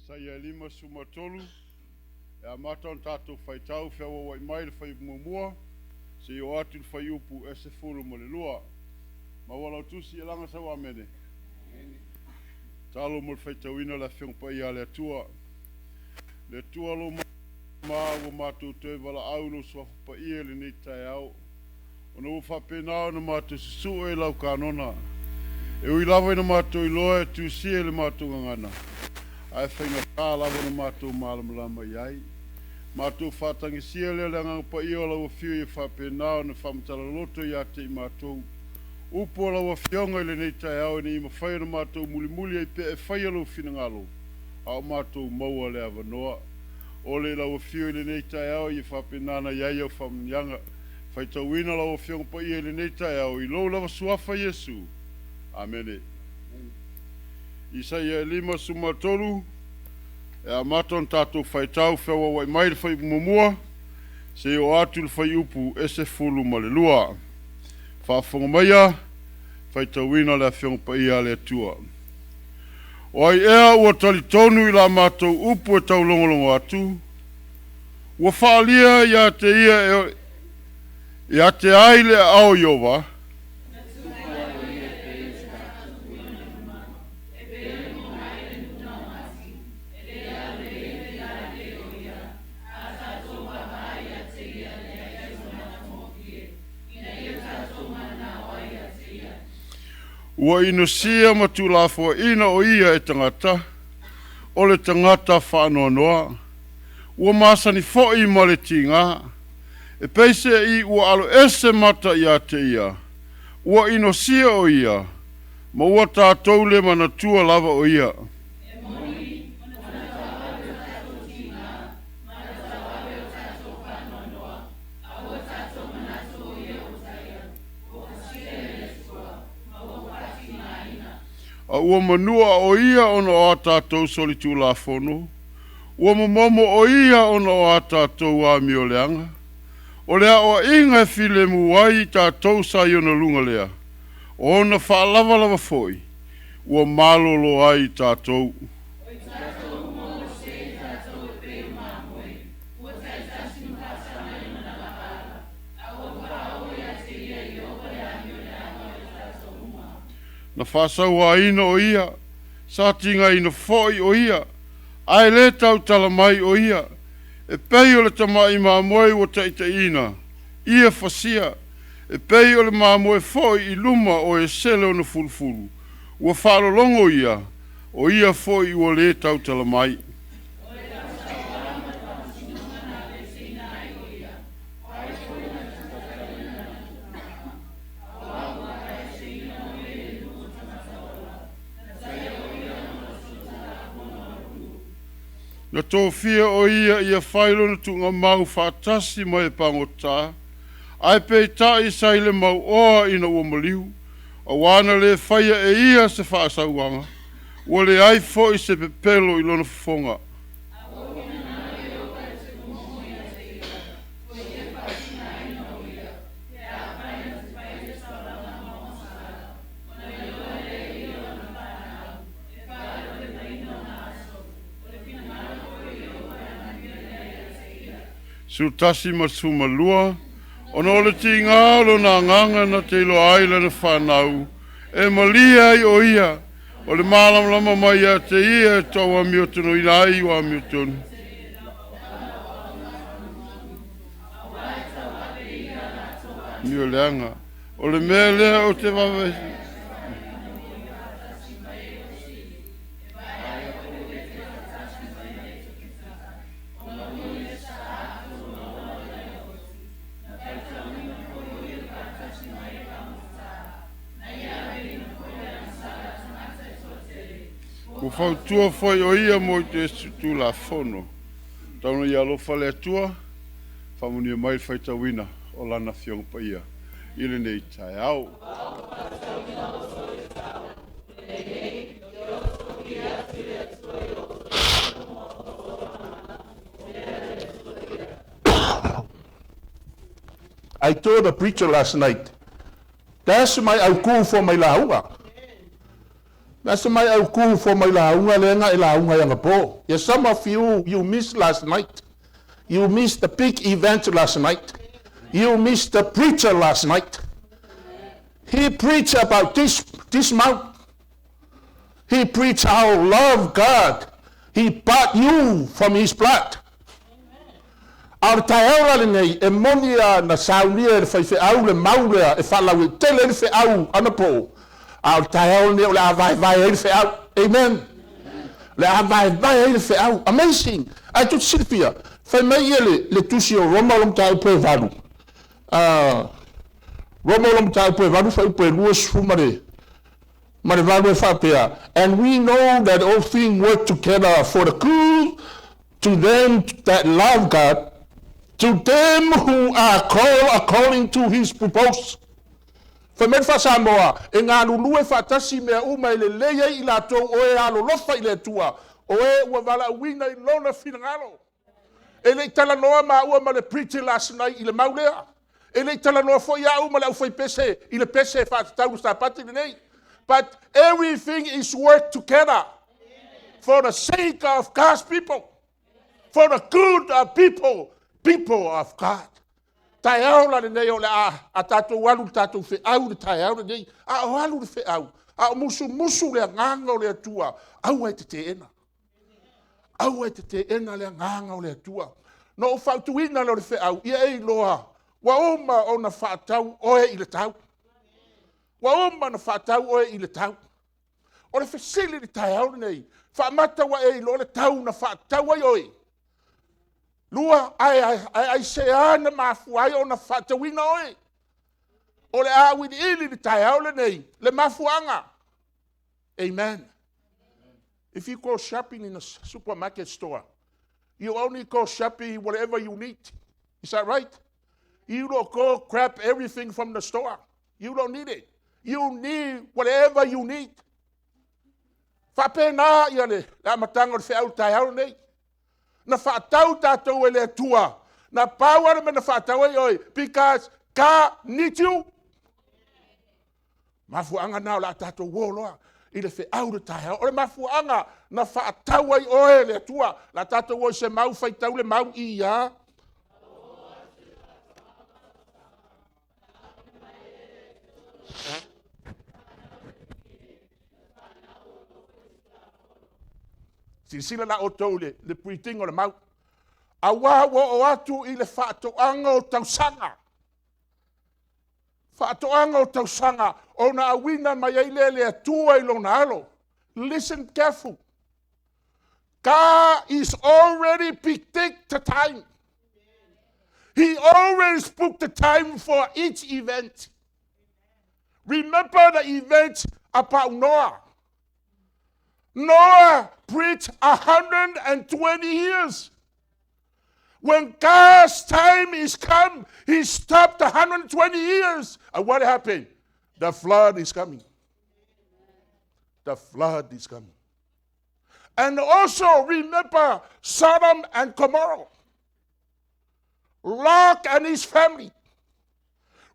Isaia 5:3 e amata on tatou faitau feua wai mai le fai muamua se o atu le fai upu e se fulu mo le lua ma wala tusi e langa sa wamene talo mo le faitauina la fiong pa ia le tua lo ma o matu te wala aulo so pa ia le ni tai au ono fa pena no matu su e lau kanona e ui lava ina matu Iloa e tu si e le matu ngana ai whainga kā lava no matu malamalama iai matu whatangi si e le ngang pa ia lau fiu e fa pena no whamtala loto ia te i matu upo lau fionga le nei tai au ni ima whai no matu muli ai pe e whai alo finangalo au matu maua le avanoa o le lau fiu le nei tai au i fa pena na iai au whamnyanga Faatauina lau fiong pa ia le nei tai au I lo lava suafa Yesu. Amene. Isaia 5:3 e amaton tatou faitau feua wai mai le fai mumua se o atu le fai upu e se fulu ma le lua. Whaafonga maia Faatauina le fiong pa ia le atua. O ai ea ua talitonu I la matou upu e tau longolongo atu. Ua whaalia ia te ia ia te aile ao Iova. Ua inosia ma Tuisafua o ia e tangata, o le tangata whaanoanoa. Ua masani fo'i ma le tinga. E peise I ua alo ese mata ia te ia. Ua inosia o ia. Ma ua tātou le manatua lava o ia. A ua manua o ia ona o a tātou soli tulafono. Ua mamomo o ia ona o a tātou a mioleanga. O lea o inga file muai tātou sa iona lunga lea. O ona whaalava foi. Ua malolo ai tātou. Na whasau aina o ia. Sa tinga ina foi o ia. Ai le tau talamai o ia. E pei o le tamai mamoe o taitaina, ia fasia, e pei o le mamoe foi I luma o e sele o na fulfulu, ua whalolongo ia, o ia foi ua le tau talamai. Na tōwhia o ia whailo na tunga mau whaatasi mai e pangota. Ai pei tai saile mau oa ina ua maliu. A wana le whaia e ia se whaasauanga. Ua le ai fo I se pepelo I lona whafonga. Sutasi masuma lua, ona o le tinga lo na nganga na te Iloa ai na whanau, e malia I o ia, o le malamlama mai a te ia e taua miotono I ai wa miotono. Mio leanga, o le mea lea o te wawesi. Ko whautua foi o ia mo te tulafono. Tauna ia alofa le atua, whamunia mai Faatauina o lana fiong pa ia. Ile nei tai au. I told the preacher last night, that's my auku for my lauga. That's my cool for my launga lenga ilaunga yang po. Yes, some of you missed last night. You missed the big event last night. You missed the preacher last night. He preached about this mount. He preached how love God. He bought you from his blood. Al taeora nei e monia na saunia e fai au le maulea e falau e tele le au anapo. Al taeora nei le vai e au. Amen. Le vai e au. Amazing. I told Sylvia, fai mai le tusi o Roma long tau pe valu. Roma long tau pe valu fai pe luas fumare. And we know that all things work together for the good to them that love God, to them who are called according to his purpose. Famen fa Samoa, e ngā lulu e fatasi mea uma ile leia I latou o e alo lofa ile tua, o e ua wala wina I lona finangalo. E le tala noa ma ua ma le preaching last night ile maulea. E le tala noa fo ia uma le au fai pese, ile pese fatatau sa pati nei. But everything is worked together for the sake of God's people, for the good of people of God. Tai aula nei o le a tatou walu tatou fe au le tai aula nei, a walu le fe au, a musu le nganga o le atua, au e te ena. Au e te ena le nganga o le atua. No Faatauina le fe au, ia e Iloa, wa oma o na Faatau oe I le tau. Wa oma na Faatau oe I le tau. O le fesili le tai aula nei, whaamata wa e Iloa le tau na Faatau ai oe. Lua, ai se ana mafuai o na Faatauina oe. O le awini ili le tai aula nei, le mafuanga. Amen. If you go shopping in a supermarket store, you only go shopping whatever you need. Is that right? You don't go grab everything from the store. You don't need it. You need whatever you need. Whapena ia la matanga o le wheau tai aula nei. Na whaatau tātou e le tua. Na pāwara me na whaatau e oi. Because God needs you. Mafuanga nao la tātou woloa. I le wheau le tai aula. O le mafuanga na whaatau e oi le tua. La tātou oi se mau whaitau le mau I ia. Sila la o tau le puitinga o le mau. A wā o atu I le whaatoanga o tausanga. Whaatoanga o tausanga. O na awina mai eile le atua I lona alo. Listen careful. God is already picked the time. He already booked the time for each event. Remember the event about Noah. Noah preached 120 years. When God's time is come, he stopped 120 years. And what happened? The flood is coming. The flood is coming. And also remember Sodom and Gomorrah. Lot and his family.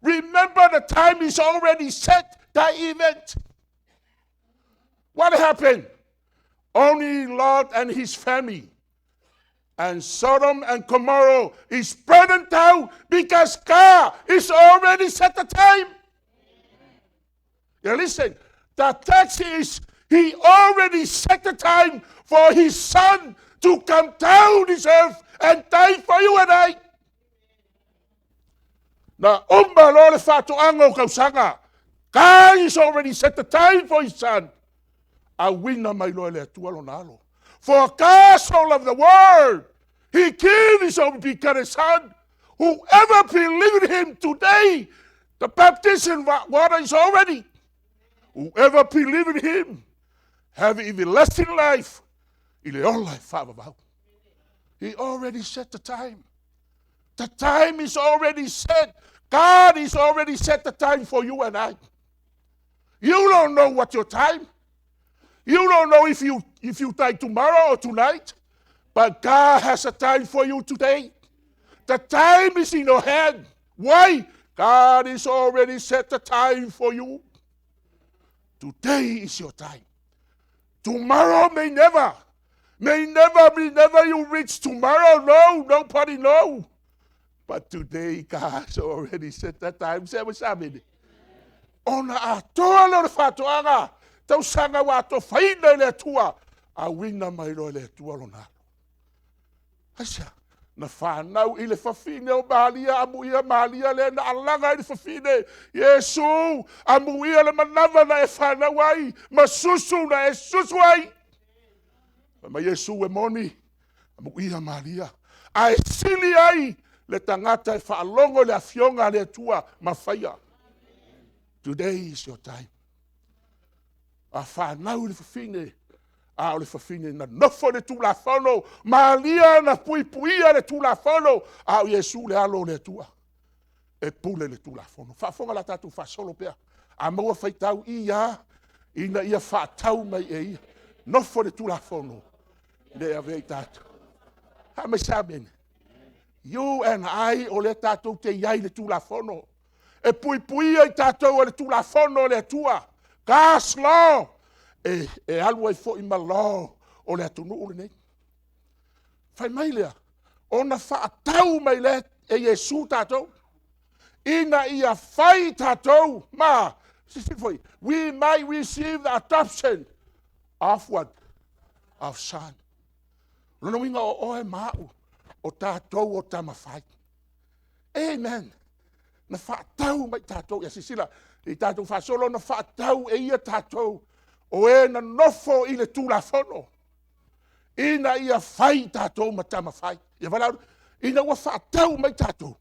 Remember the time is already set, that event. What happened? Only Lot and his family. And Sodom and Gomorrah is burned down because God is already set the time. You listen, the text is he already set the time for his son to come down this earth and die for you and I. Na umba lo le whaatoanga o kausanga. God has already set the time for his son. A wina mai loa le atua lo nalo. For God so loved the world, he gave his only begotten son. Whoever believes in him today, the baptism water is already. Whoever believes in him, have everlasting life. Ile all life about. He already set the time. The time is already set. God is already set the time for you and I. You don't know what your time. You don't know if you die tomorrow or tonight, but God has a time for you today. The time is in your hand. Why? God has already set the time for you. Today is your time. Tomorrow may never you reach tomorrow. No, nobody know. But today, God already set that time. Sabi, ona atoa le Faatauina, tau sanga wa to faina le tua, a wina mai lo le tua lona. Asia, na whanau i le whawhine o Malia, amuia Malia le na alanga i le whawhine. Yesu, amuia le manawa na e whanau ai, masusu na e susu ai. Ma Yesu e moni, amuia Malia, a e sili ai, le tangata e whaalongo le afionga le tua mawhaia. Today is your time. A whanau le whawhine, a o le whawhine na nofo le tulafono, Malia na puipuia le tulafono, a o Yesu le alo le tua. E pule le tulafono. Whafonga la tatu whasolo pea. A maua whaitau ia, ina ia whaatau mai e ia. Nofo le tulafono. Le a vei tatu. Ha me saben. You and I o le tatu te iai le tulafono. E puipuia i tātou le tulafono le tua. Gas law. E alua i fo i malo o le atunu ule nei. Fai mai lea. Ona whaatau mai le e Yesu tātou. Ina ia whai tātou. Ma, we might receive the adoption of what? Of son. Lona winga o oe mau o tātou o tamawhai. Amen. Na whaatau mai tātou, ia sisila, i tātou whasolo na whaatau e ia tātou, o e na nofo i le tulafono. Ina ia whai tātou ma tama whai. Ia walau, ina ua whaatau mai tātou.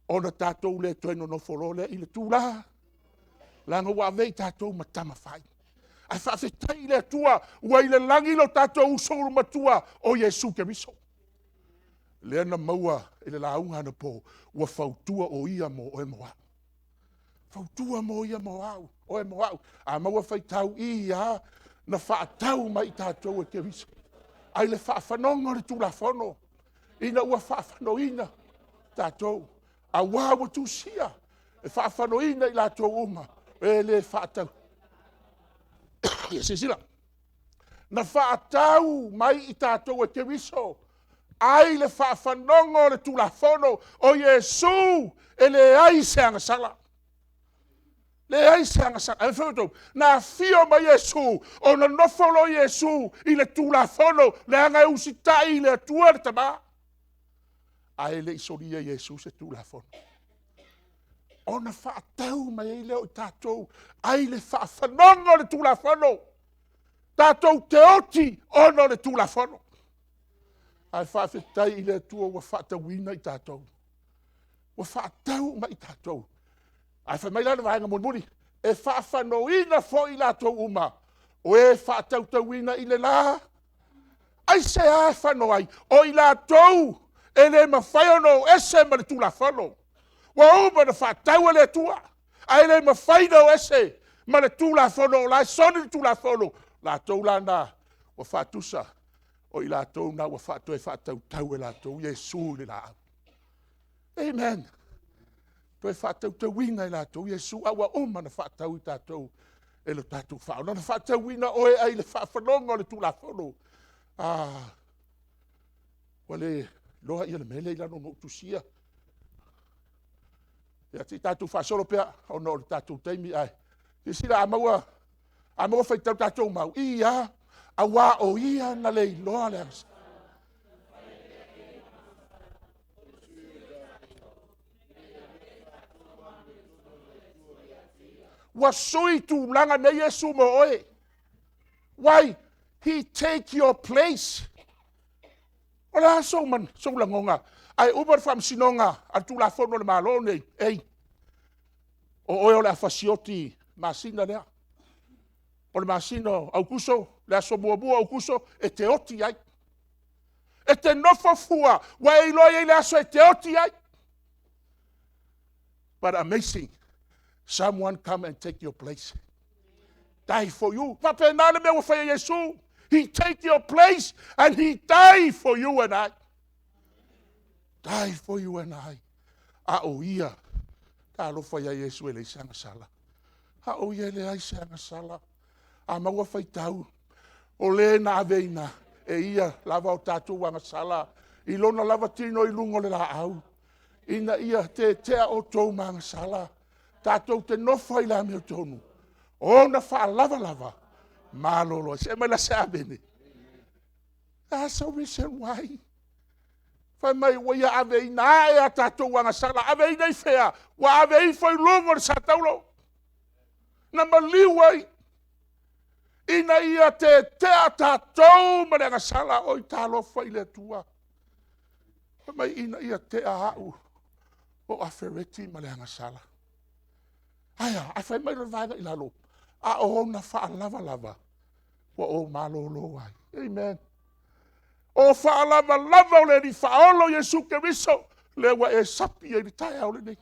O na tātou le tueno nofo le i le tula. Langa ua vei tātou ma tama whai. Ai whaafetai le tua, ua i le langilo tātou usoro matua o Yesu Keriso. Lea na maua e le launga na po, ua whautua o ia mo o e moa. Whautua mo ia mo au, o e mo au. A maua whaitau ia na whaatau mai tātou e Keriso. Ai le whaafanonga le tulafono. Ina ua whaafanoina tātou. A wawa tusia. E whaafanoina i lātou uma. E le whaatau. Ia sisila. Na whaatau mai i tātou e Keriso. Ai le whaafanongo le tulafono o Yesu e le ai seanga sala. Le ai seanga sala. E whautou, na fio ma Yesu o na nofolo Yesu i le tulafono le anga usitai le tua le tama. Ai le isoria Yesu se tulafono. O na whaatau mai e leo i tātou. Ai le whaafanongo le tulafono. Tātou te oti ono le tulafono. Ai whaafetai i le tua ua Faatauina i tātou. Ua whaatau mai i tātou. Ai whamai lana vaenga monmuri. E whaafanoina fo i lātou uma. O e whaatautauina i le la. Ai se a whanau ai. O i lātou. E le mawhaiono ese ma le tulafono. Wa uma na whaatau le tua. Ai le mawhaino ese ma le tulafono. La soni le tulafono. Lātou lana. Wa whaatusa. O i lātou na ua whātou e whātautau e lātou Yesu le la. Amen. To e whātautauina e lātou Yesu awa oma na whātau i tātou e lo tātou whāo. Na whātauina o e ai le whaafanonga o le tulafono. Wale loa ia le mele i lano no tusia. Ia ti tātou whaasolo pea o no le tātou taimi ai. Ti sila a maua whaitau tātou mau. Ia. Awa o ia na le iloa le asa. Wa sui tu langa ne Yesu mo oe. Why? He take your place. Ola so man, so langonga. Ai uber fam sinonga, atu la fono le malone, ei. O oe le afasioti masina lea. O le masino au kuso, le aso buabua au kuso, e te oti ai. E te nofo fua, wa e loa e le aso e te oti ai. But amazing, someone come and take your place. Die for you. Papa nana me wa fa Yesu. He take your place and he died for you and I. Die for you and I. A o ia. Ta lo fa Yesu e le sanga sala. A o ia le ai sanga sala. a maua whaitau. O le na aveina e ia lava o tātou wanga sala. I lona lava tino i lungo le la au. Ina ia te tea o tō manga sala. Tātou te nofa i la mea tonu. O na wha lava. Malolo. Se mai la se abene. That's a reason why. Whai mai waia aveina e a tātou wanga sala. Aveina i whea. Wa avei whai lungo le sa taulo. Na maliwai. Ina ia te tea tātou marenga sala o i tālo whai le tua. Mai ina ia te au o Afereti marenga sala. Aia, a whai mai ravanga i lalo. A o na wha lava. Wa o malolo ai. Amen. O wha lava o le ni whaolo Yesu Keriso. Le wa e sapi e ni tai au le nei.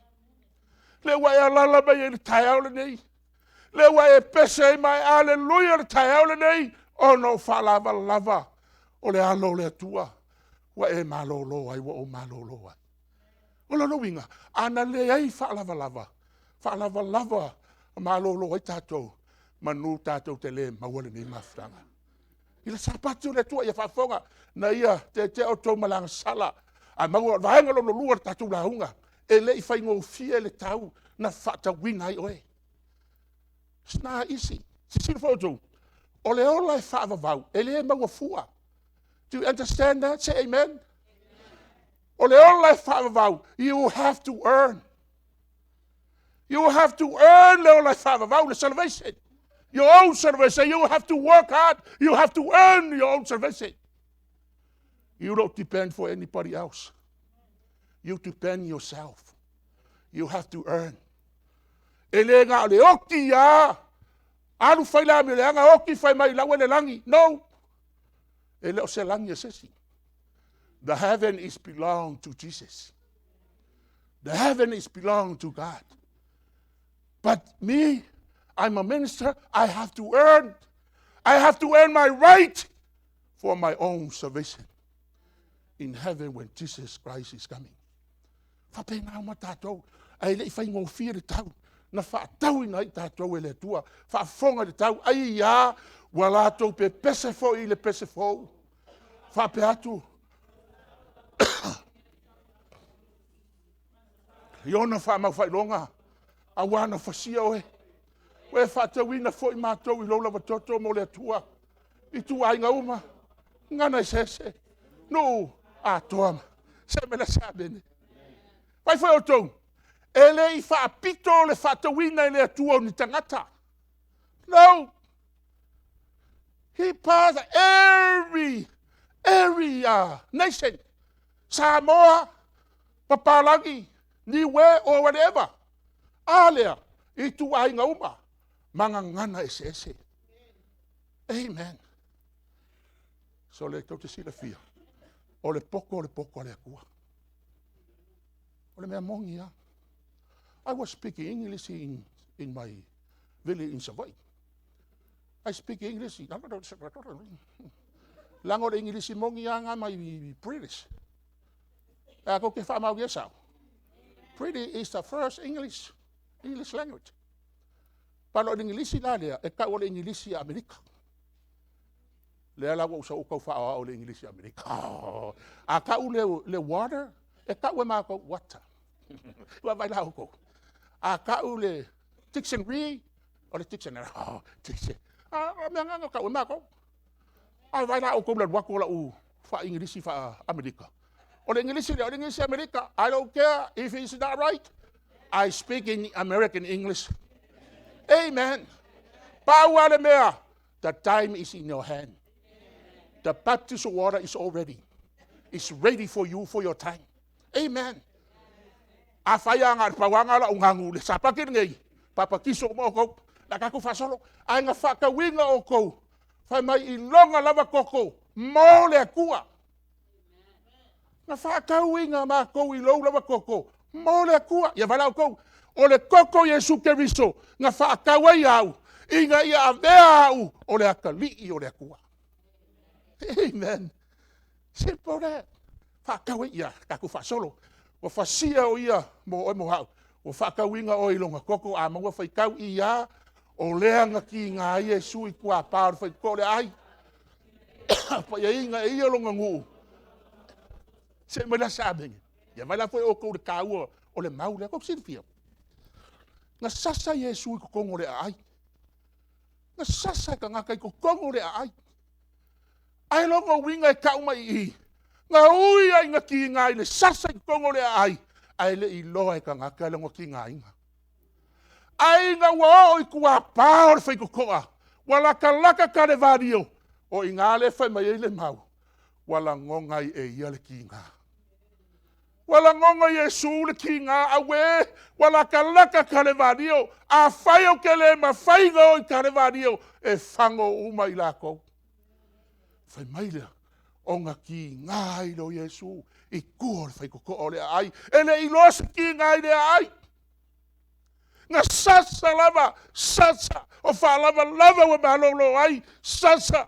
Le wa e alalaba e ni tai au le nei. Le wa e pese mai aleluia le tai au le nei. O no wha lava. O le alo le tua. Wa e malolo ai, wa o malolo ai. O lalo winga, ana le ai wha lava. Wha lava malolo ai tātou. Manu tātou te le mawale ni mafranga. Ila sapatu le tua ia whafonga. Na ia te o tō malanga sala. A maua vahenga lono lua tātou la hunga. E le i whaingo fia le tau na Faatauina ai oe. It's not easy. Sisiri whautou. O le ola e whaavavau. E le maua fua. Do you understand that? Say amen. O le ola e whaavavau. You have to earn. You have to earn le ola e whaavavau, le salvation. Your own salvation. You have to work hard. You have to earn your own salvation. You don't depend for anybody else. You depend yourself. You have to earn. E le ngā le oki ya. Alu whai la me le anga oki whai mai lawe le langi. No. E leo se langi e sesi. The heaven is belong to Jesus. The heaven is belong to God. But me, I'm a minister. I have to earn. I have to earn my right for my own salvation in heaven when Jesus Christ is coming. Whapena ma tātou. Ai le i whai ngō whia le tau. Na Faatauina i tātou e le tua. Whaafonga le tau. Ai ia. Wa lātou pe pese fo i le pese fo. Whape atu. Iona whamau whailonga. A wana whasia oe. We Faatauina fo i mātou i lola watoto mo le tua. I tu ai ngauma. Ngana i sese. No. A toama. Se mena sa bene. Pai whai o tau. Ele i whaapito le Faatauina i le tua o ni tangata. No. He passed every nation. Samoa, Papalagi, Niue, or whatever. Alea, i tu ai ngauma. Mangangana ese. Amen. So le tau te sila fia. O le poko le akua. O le mea mongi ya. I was speaking English in my village in Savoy. I speak English. Lango le English mongi ya nga mai British. Ako ke whamau yesau. British is the first English language. Palo le English la lea, e ka o le English ya Amerika. Lea la wa usa o kau wha o le English ya Amerika. A ka u le water, e ka ue maa ko water. Wa vai la ko. A ka u le dictionary, o le dictionary. Dictionary. Mea nganga ka ue maa ko. A vai la o ko le wako la u wha English wha Amerika. O le English America, I don't care if it's not right. I speak in American English. Amen. Paua le mea, the time is in your hand. The baptism water is already. It's ready for you for your time. Amen. A whaia ngā pawanga la ungangu le sapakin ngei. Papakiso mo ko, nakaku fasolo. Ai ngā whakawinga o ko. Whai mai I longa lava koko. Mo le akua. Ngā whakawinga mā kou I lou lava koko. Mo le akua. Ia wala o kou. O le koko Yesu Keriso. Ngā whakawai au. I ngā ia avea au. O le akali'i o le akua. Amen. Simple that. Whakawai ia. Kaku whasolo. O whasia o ia mo hau. O whakawinga o ilonga koko a maua whaikau I ia. O lea nga ki ngā Yesu I kua pāru whai kore ai. Pa ia inga e ia longa ngū. Se mai la sābengi. Ia mai la whai o kou le kāua o le mau lea kok sirifia. Nga sasa Yesu I kukongo le ai. Nga sasa ka ngaka I kukongo le ai. Ai longa winga e kauma I. Nga ui ai nga ki ngā I le sasa I kukongo le ai. Ai le Iloa e ka ngaka longa ki ngā inga. Ai nga wao I kua pāore whai kukoa. Wala ka laka kare vario. O I ngā le whai mai e le mau. Wala ngongai e ia le ki ngā. Wala ngonga Yesu le ki ngā awe. Wala ka laka kare vario. A whai o ke le ma whai ngā o I kare vario. E whango uma I lako. Whai mai lea. O ngā ki ngā I lo Yesu. I kua le whai kukoa le ai. E le Iloa se ki ngā I le ai. Nga sasa lava, sasa, o wha lava lava wa malolo ai, sasa.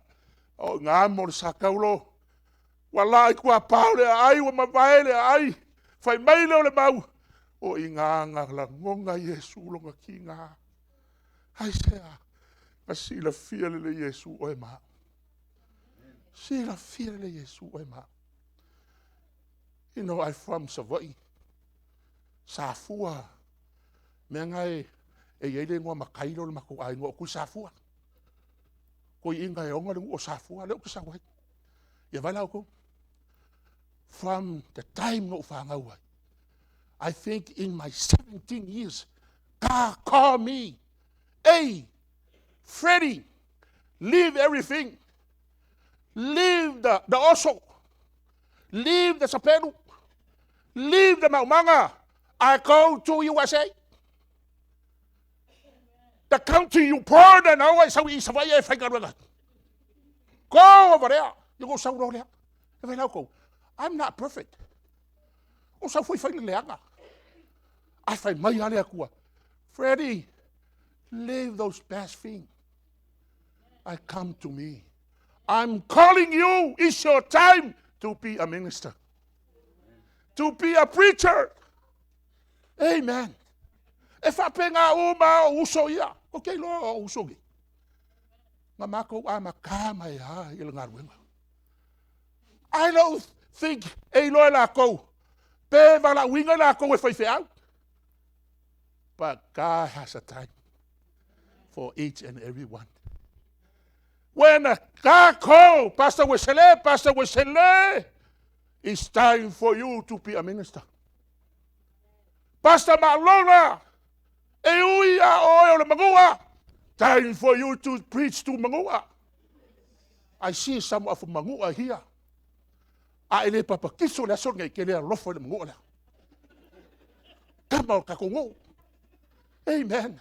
O ngā mo le sakaulo, wa lai kua pāu le ai, wa mawae le ai, whai mai leo le mau. O I ngā la ngonga Yesu longa ki ngā. Hai sea, a sila fia le Yesu o e maa. Sila fia le Yesu o e maa. You know, I'm from Savai. Safua. Mea ngai e iele ngoa makailo le mako ai ngoa Tuisafua. Ko I inga e onga le ngoa Safua leo kisawai. Ia vai lau ko. From the time ngoa whangau ai. I think in my 17 years, God called me, hey, Freddie, leave everything. Leave the oso. Leave the sapelu. Leave the maumanga. I go to USA. The country you poured and always how is away if I got with it. Go over there. You go so there. If I go, I'm not perfect. O sa fui fai leanga. I find my ale akua. Freddie, leave those best things. I come to me. I'm calling you. It's your time to be a minister. To be a preacher. Amen. E whapenga uma o uso ia. Okay, lo o uso gi. Nga mako a makama ia ila ngā ruenga. I don't think e loe la kou. Pe wala winga la kou e whaife au. But God has a time for each and every one. When God call, Pastor Wesele, it's time for you to be a minister. Pastor Malona, Euia oil Magua. Time for you to preach to Magua. I see some of Magua here. I le papa kiso la songa ke le lofo le Magua. Kama kakongo. Amen.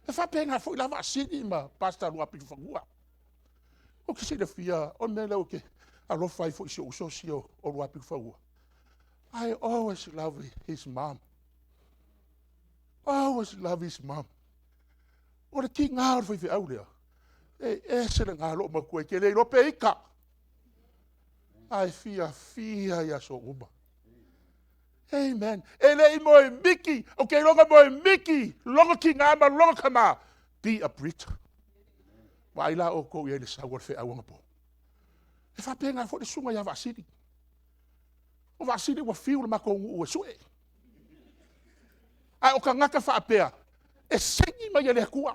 If I pay for lava city ma Pastor Luapitofanua. O que se le fia o me le o ke a lofo for so o Luapitofanua. I always love his mom. I always love his mom. O le ki ngā rwhai fi au lea. E se le ngā lo ma koe ke le rope ika. Ai fia ia so uma. Amen. E le I moe miki. O ke longa moe miki. Longa ki ngā ma longa kama. Be a preacher. Wa ila o kou i le saua fe au ngapo. E whape ngā fo le sunga ia vasiri. O vasiri wa fiu le mako ngu ue sue. Ai o ka ngaka whaapea, e sengi mai ele kua.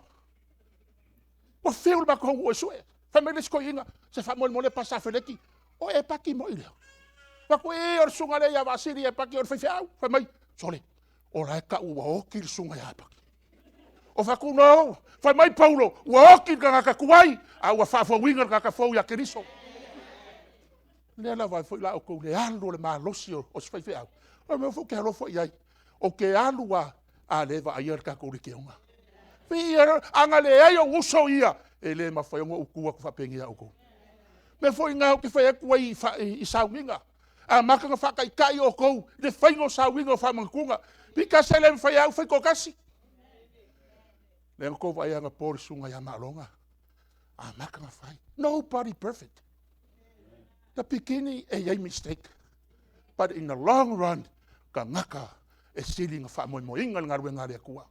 O whiu ma kongu e sue. Whamele sko inga, se whamole mole pasa Afereti, o e paki mo ilea. Wako e or sunga le ia wasiri e paki or whaiwhiau. Whamai, sole, o rai ka ua oki sunga ia paki. O whaku no, whamai Paulo, ua oki ka ngaka kuai, a ua whafua winga ngaka fau ia keriso. Lea la vai fwila o kou le alo le maa losi o whaiwhiau. O me fuke halofo iai. O ke alua a lewa a iar kako ke onga. Whia anga le ai o uso ia e le mawhaionga ukua ku whapengi a uko. Me foi ngā o ke whai akua I sauinga. A makanga whakai kai o kou, le whaingo sauinga o whamangunga. Pika se le mwhai au whai kokasi. Le ngako vai anga pōri sunga ia maalonga. A makanga whai. Nobody perfect. The beginning a mistake. But in the long run, ka ngaka e sili nga wha moinga ngā ruenga rea kua.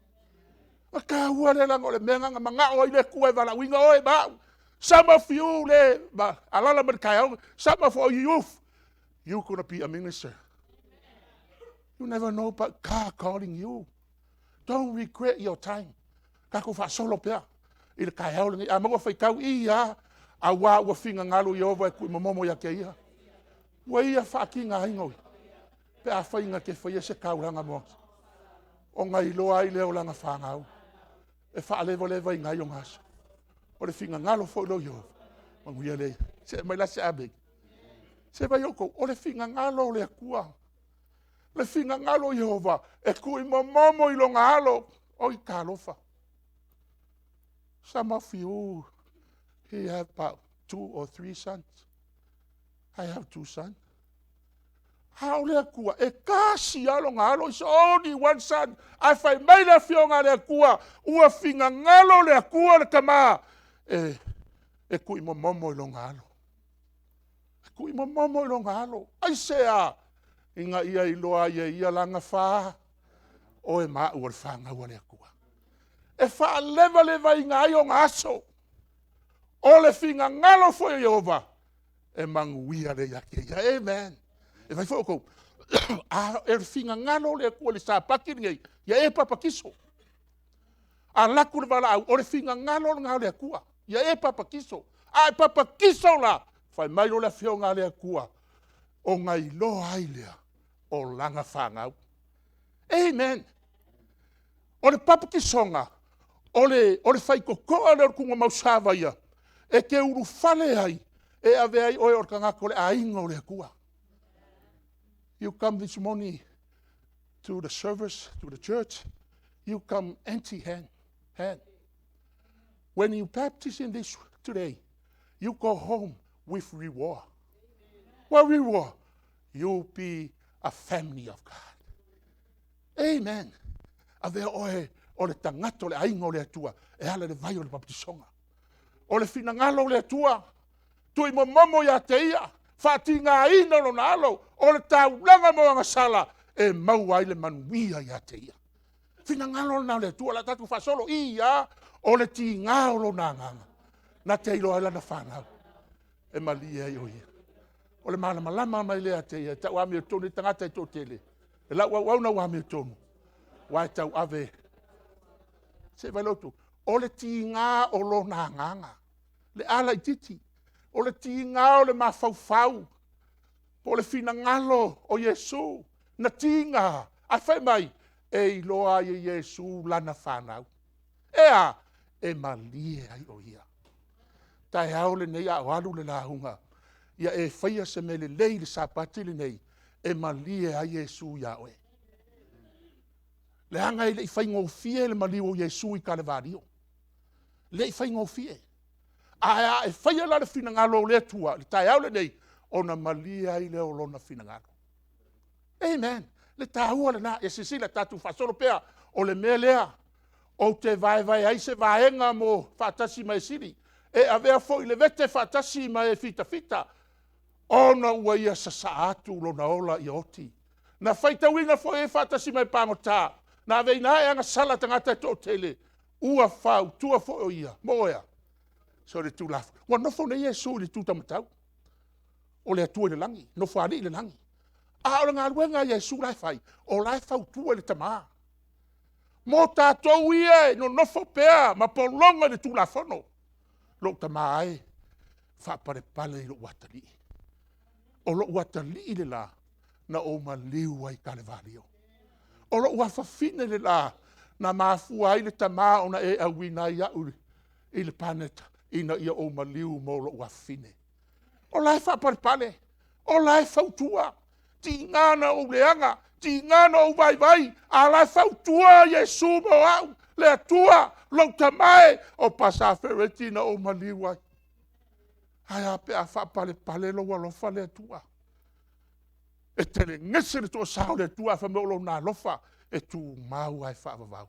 Ka ua le lango le menga nga o ile ku e vala winga o e ba. Some of you le ba alala mer kai. Some of you gonna be a minister. You never know but God calling you. Don't regret your time. Ka ko fa solo pea. Ile kai au le a mo fa kau ia a wa finga ngalo yo va ku momo ya ke ia. Wa ia fa ki nga ingo. Pe a fa inga ke fa ia se kauranga mo. O nga Iloa i leo langa whangau. E wha levo levo i ngai o ngaso. O le finga ngalo fo lo yo. Manguia le. Se mai la se abeg. Se vai oko. O le finga ngalo le akua. Le finga ngalo Yehova. E kui momo i lo ngalo. O i kalofa. Some of you, he have about 2 or 3 sons. I have 2 sons. How le kua e kasi alo ngalo is only 1 son. I find mai le fionga le kua ua finga ngalo le kua le kama e kui momo lo ngalo. E kui momo lo ngalo. Ai sea inga ia Iloa ia langa fa o e ma ua fanga ua le kua. E fa leva inga ai o ngaso. O le finga ngalo fo Jehova e manguia le yake. Amen. E vai foko a finga ngalo le ko le sa pakiri ya e papa kiso a la kurva o le finga ngalo le kua ya e papa kiso a papa kiso la fai mai le fionga le kua o ngai lo ailea o langa fanga. Amen. O le papa kisonga o le fai ko le kunga mausava ia e ke uru fale ai e ave ai o kanga ko le aingo le kua. You come this morning to the service, to the church, you come empty hand. When you baptize in this today, you go home with reward. What reward? You'll be a family of God. Amen. Ave o le tangato le aingo le atua, e ala le vai o le baptisonga. O le finangalo le atua, tui momo ya te ia, Fatinga ina lo nalo o le taulanga mo nga sala e mau ai le manuia ia te ia. Fina ngalo na le tua la tatu fa solo ia o le tinga o lo nanganga. Na te ilo ala na whanau. E malia i o ia. O le malama mai lea te ia. Ta wami o tonu tangata i tō tele. E la wauna wami o tonu. Wai tau ave. Se vai lotu. O le tinga o lo nanganga. Le ala i titi. O le tinga o le mafaufau. O le finangalo o Yesu. Na tinga. A fai mai. E Iloa i Yesu lana whanau. Ea. E malia i o ia. Tai au le nei a walu le lahunga. Ia e whaia se me le lei le sapatili nei. E malia a Yesu ia oe. Le hanga i le i whaingo fie le maliu o Yesu i Kalevario. Le i whaingo fie. A e whaia la le finangalo le tua. Le tai au le nei. O na malia i le o lona finangalo. Amen. Le tahua le na. E sisi le tatu fasolo pea. O le mea lea. O te vai ai se vaenga mo fatasi mai siri. E avea fo i le vete fatasi mai fita. Ona ua ia sasa atu lo na ola i oti. Na faita winga fo e fatasi mai pangota. Na veina e anga sala tangata to tele. Ua fau, tua fo o ia. Moea. So le tu lafu. Wa nofo ne Yesu le tu tamatau. O le atua le langi. Nofo ali le langi. A o ngā ruenga Yesu lai fai. O lai fau tua le tamaa. Mo tātou ia no nofo pea. Ma polonga le tu lafono. Lo tamaa ai. Whapare pale i lo watali. O lo watali le la. Na o maliu ai Kalevario. O lo wafafine le la. Na mafua ai le tamaa ona e awina ia uri. I le paneta. Ina ia o maliu mo lo wafine. O lai whapare pale. O lai fautua. Ti ngana o leanga. Ti ngana o vai. A lai fautua Yesu mo au. Le atua. Lo tamae. O pasa Afereti na o maliu ai. Ai ape a whapale lo walofa le atua. E tele ngese le toa sao le atua. Whamelo na lofa. E tu mau ai whaavavau.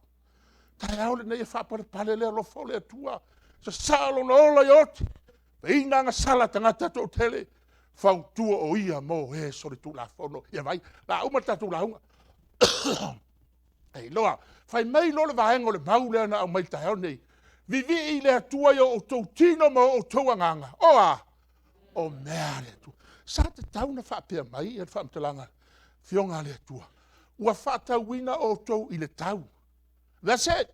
Tai au le nei e whapale le alofa le atua. Sa salo na ola ioti. Ina nga sala tangata to tele. Fautua o ia mo e sori tu la fono. Ia vai. La uma tatu la unga. Iloa, fai mai lo le vahenga le mau lea na au mai taheo nei. Vivi I le atua yo o tau tino mo o tau anganga. Oa, o mea le atua. Sa te tau na whapea mai e whamtalanga fionga le atua. Ua Faatauina o tau I le tau. That's it.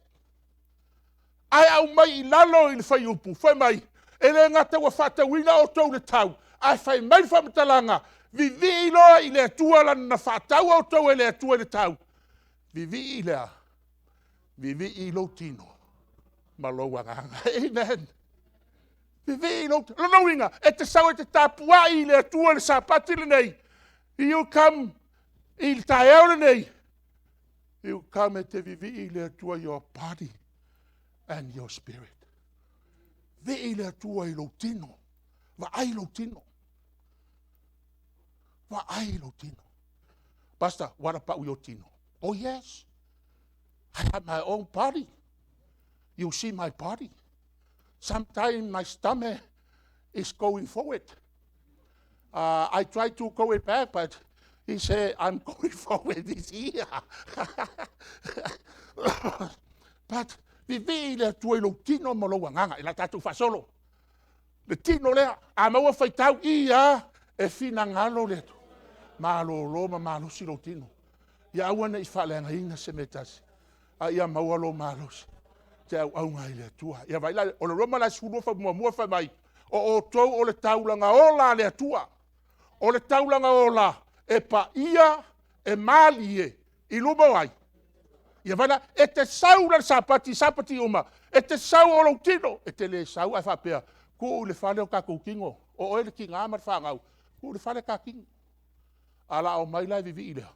Ai au mai I lalo I le whai upu, whai mai. E le ngata ua Faatauina o tau le tau. Ai whai mai whamtalanga. Vivi loa I le atua lana na whaatau o tau e le atua I le tau. Vivi I lea. Vivi I lo tino. Malou anganga. Amen. Vivi I lo tino. Lono inga. E te sau e te tapua I le atua le sapati le nei. You come I le taeo le nei. You come e te vivi I le atua your body and your spirit. Vivi I le atua I lo tino. Va ai lo tino. Va ai lo tino. Pastor, what about your tino? Oh yes. I have my own body. You see my body. Sometimes my stomach is going forward. I try to go it back, but he said, I'm going forward this year. But vivi le tue lo tino mo lo wanganga, ila tatu fasolo. Le tino lea, a maua whaitau ia e fina ngalo le tu. Malo loma malo si lo tino. Ia awana I whaleanga ina se metasi. A ia maua lo malos. Te au ngai le tua. Ia vai la, o le roma la Solofa mua wha mai. O tau o le taulanga ola le tua. O le taulanga ola e pa ia e mali e. I luma wai. Ia vai la, e te sau la sapati uma. E te sau o lo tino. E te le sau ai whapea. Ko le whale o kako kingo. O ele ki ngā mar whangau. Ko le whale ka kingo. Ala o mai lai vivi I lea.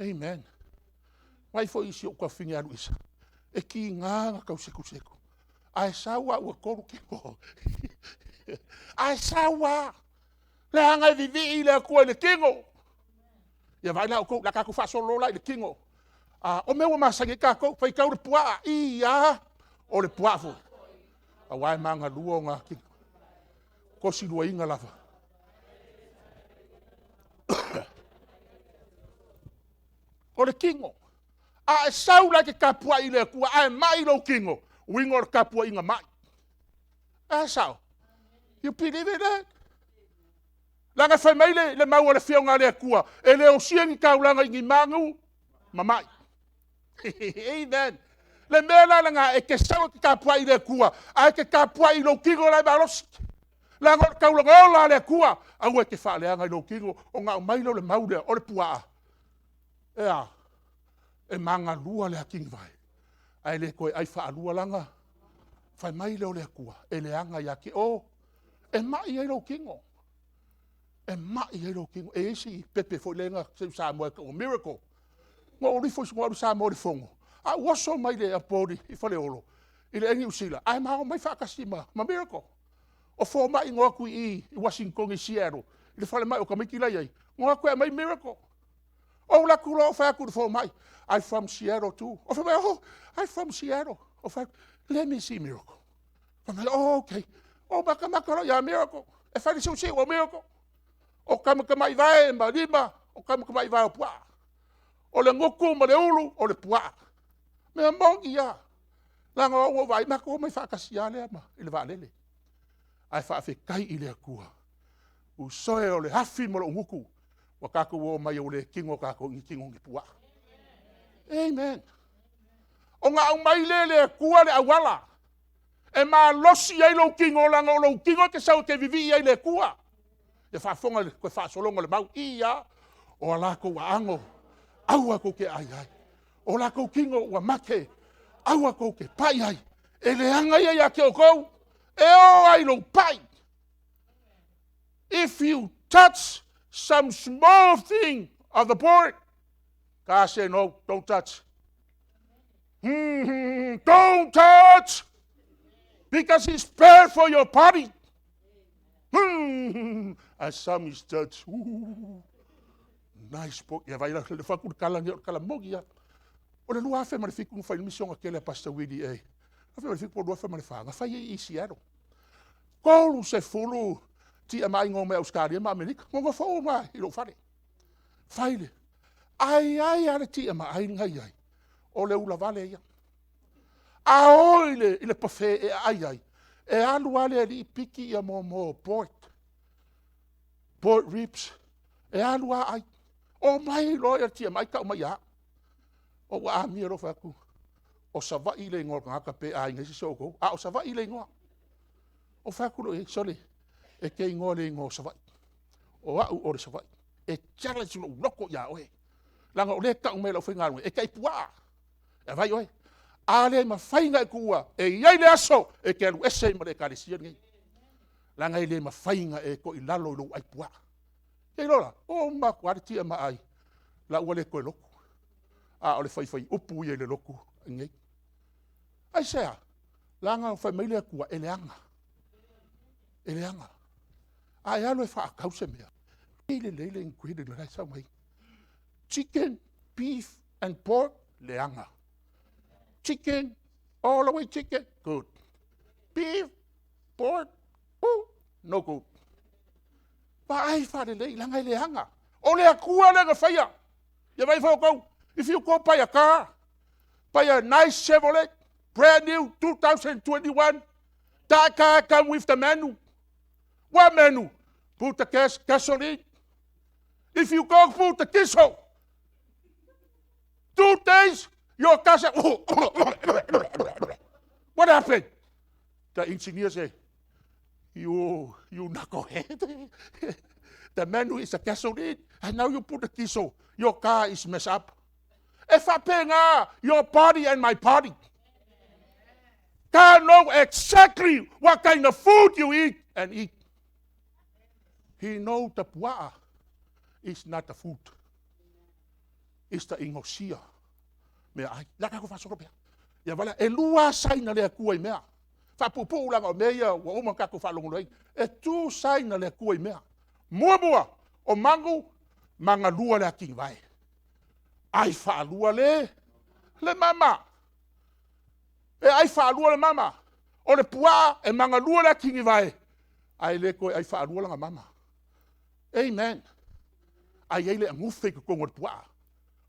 Amen. Mai fo isi o ka whingi aru isa. E ki ngā kau seku. Ai sawa ua koru kingo. Ai sawa. Le hanga vivi I le kua le kingo. Ia vai la o kou la kaku whasolo la I le kingo. O mewa masangi kako, whai kau le pua. Ia. O le pua fo. A wai manga lua o ngā kingo. Kosi lua inga lava. O le kingo. A e sau la ke kapua I le kua, a e mai lo kingo. Wingo le kapua inga mai. A sau. You believe in that? Langa whai mai le mau le whionga le kua. E le o siangi kaulanga ingi mangu. Mamai. Amen. Le mea langa e ke sau ke kapua I le kua. A e ke kapua I lo kingo lai marosi. Langa le kaulanga ola le kua. A ue ke whaaleanga I lo kingo. O ngā mai lo le mau le o le pua. Ea, e manga lua le aking vai. Ai le koe ai wha alua langa. Whai mai leo le akua. E le anga ia ki o. E mai ai lo kingo. E mai ai lo kingo. E esi pepe fo lenga se sa mo o miracle. Ngo ori fo ngo sa mo ri fongo. A waso mai le apodi I fale olo. I le engi usila. Ai mao mai whakasima. Ma miracle. O fo mai ngō kui I Washington I Seattle. I le fale mai o kamiki lai ai. Ngō kui mai miracle. Oh, la kula of aku for my. I'm from Seattle too. Oh, I'm from Seattle. Let me see miracle. I'm like, oh, okay. Oh, maka ya miracle. If I should say a miracle. O kama mai vai malima. O kama mai vai pua. O le ngoku ma le ulu o le pua. Me mongi ya. Langa o vai maka mai whakasia le ama. I le valele. Ai whaafe kai I le akua. U soe o le hafi mo le nguku. Wa kako wo mai o le kingo kako I kingo I pua. Amen. O ngā au mai le kua le awala. E mā losi ai lo kingo langa o lo kingo ke sau ke vivi ai le kua. E whaafonga le koe whaasolonga le mau ia. O alako wa ango. Aua ko ke ai ai. O lako kingo wa make. Aua ko ke pai ai. E le anga ia ia ke o kou. E o ai lo pai. If you touch some small thing of the board, God said, no, don't touch. Don't touch. Because it's bad for your body. And some is touch. Nice book. Ja, vai le faku kala mogi ya. O le lua fe marifiku fa mission akele pastor Willie e. Fa marifiku po lua fe marifa. Fa ye Seattle. Kolu se fulu ti mai ngome Australia ma Amerika. Mo fo ma I lo fare. Faile. Ai ale tia ma ai ngai ai. O le ula vale ia. A oile ile pafe e ai. E alu ale li piki ia mo port. Port ribs. E alu ai. O mai loia tia mai ka mai ya. O wa mi ro fa ku. O sava ile ngor ngaka pe ai ngesi soko. A o sava ile ngor. O fa ku e sole. E ke ngor le ngor sava. O a o sava. E challenge lo loko ya oe. Langa o le ka o me lo finga e kai pua. E vai oe. Ale ma fainga e kua e iai le aso e ke alu ese ma le kalesia ngai. Langa ile ma fainga e ko ilalo lo ai pua. Kei lola, o ma kuare tia ma ai. La ua le koe loku. A o le fai upu i le loku ngai. Ai sea, langa o fai maile kua ele anga. Ele anga. A e alo e faa kause mea. Ile leile in kuile le rai sa mai. Chicken, beef and pork, le anga. Chicken, all the way chicken, good. Beef, pork, no good. Pa ai fa le langa le hanga. O le akua le ngafaya. Ya vai fa ko. If you go buy a car, buy a nice Chevrolet, brand new 2021, that car come with the menu. What menu? Put the gasoline. If you go put the diesel, 2 days, your car said, what happened? The engineer said, you knucklehead. The menu is a gasoline, and now you put the diesel. Your car is messed up. If I pay your body and my body, God knows exactly what kind of food you eat and eat. He knows the pua is not the food. It's the ingosia. Mea ai, laka ko fasoro pea. Ya wala, e lua saina lea kua i mea. Whapupu langa o mea, wa oma kako whalongoloi. E tu saina lea kua i mea. Mua, o mangu, manga lua lea king vai. Ai whaalua le mama. E ai whaalua le mama. O le pua, e manga lua lea king vai. Ai le koe ai whaalua langa mama. Amen. Ai eile angufe ko kongo le pua.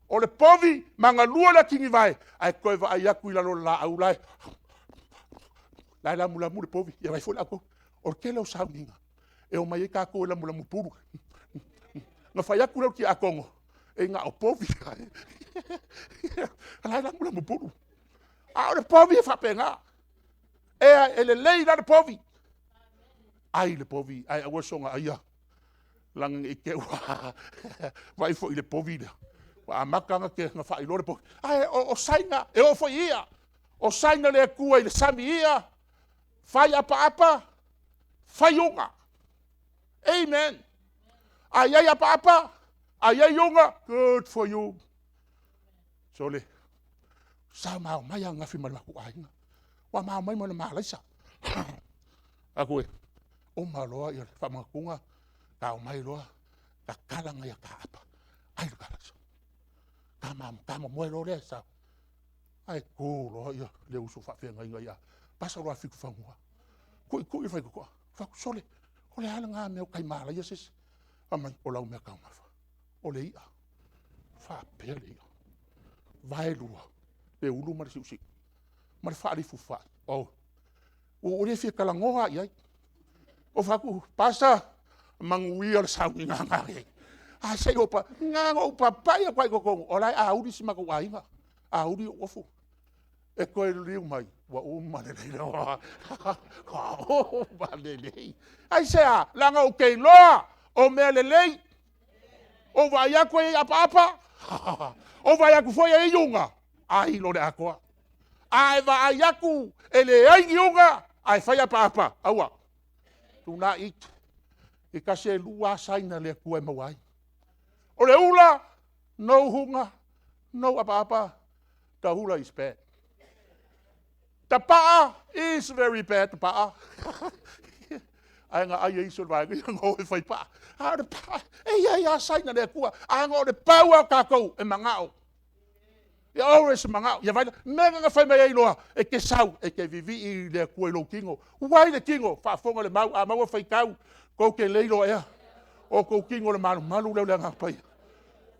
O le povi, manga lua lea king vai. Ai koe va ai aku ilalo la au lai. Lai la mula mu le povi. Ia vai fola ko. O ke lo sauninga. E o mai e kako e la mula mu puru. Nga whai aku lau ki a kongo. E ngā o povi. Lai la mula mu puru. A o le povi e whape ngā. E le lei la le povi. Ai le povi. Ai a wasonga aia. Lang i ke ua. Vai fo i le povi lea. Wa makanga ke nga whai lo le povi. Ai o sainga. E o fo ia. O sainga le kua i le sami ia. Fai apa. Fai unga. Amen. Ai apa. Ai unga. Good for you. So le. Sa mau mai a ngafi malaku ainga. Wa mau mai mana malaisa. Aku e. O maloa i le whamakunga. Kau mai loa. Ka kalanga ia ka apa. Ai le kalasa. Kama moe lo le sa. Ai ko loa ia. Le usu whawhenga inga ia. Pasa roa fiku whangua. Kui whai kukua. Whaku sole. O le hala ngā mea o kai mala ia sisi. Amai o lau mea kaungafa. O le ia. Whapea le ia. Vai lua. Le ulu mara siusi. Mara whaari fuwhai. O le fia kalangoha iai. O whaku pasa. Mangui o le saungi ngā iai. A sei opa. Ngā opa pai a kwai kokongo. O lai a uri si mako wainga. A uri o ofu. E koe liu mai. Wa umalelei loa. Wa umalelei. Ai sea, langa o kei loa. O mea lelei. O vai ako e apa. O vai aku foi e iunga. Ai lo le akoa. Ai vai aku e le ai iunga. Ai fai apa. Aua. Tuna it. E kase lua saina le kua e mawai. O le ula. No hunga. No apa. The hula is bad. The paa is very bad, the paa. Ai ngā ai iso vai ngai ngō e whai paa. A le paa, ia saina le kua. A ngō le pau au kākou e mangao. E always mangao. Ia vai, mega ngā whai mai Iloa, e ke sau, e ke vivi i le kua i lo kingo. Uai le kingo, whaafonga le mau, a maua whai kau, kou ke leilo ea. O kou kingo le malu leu le ngā pai.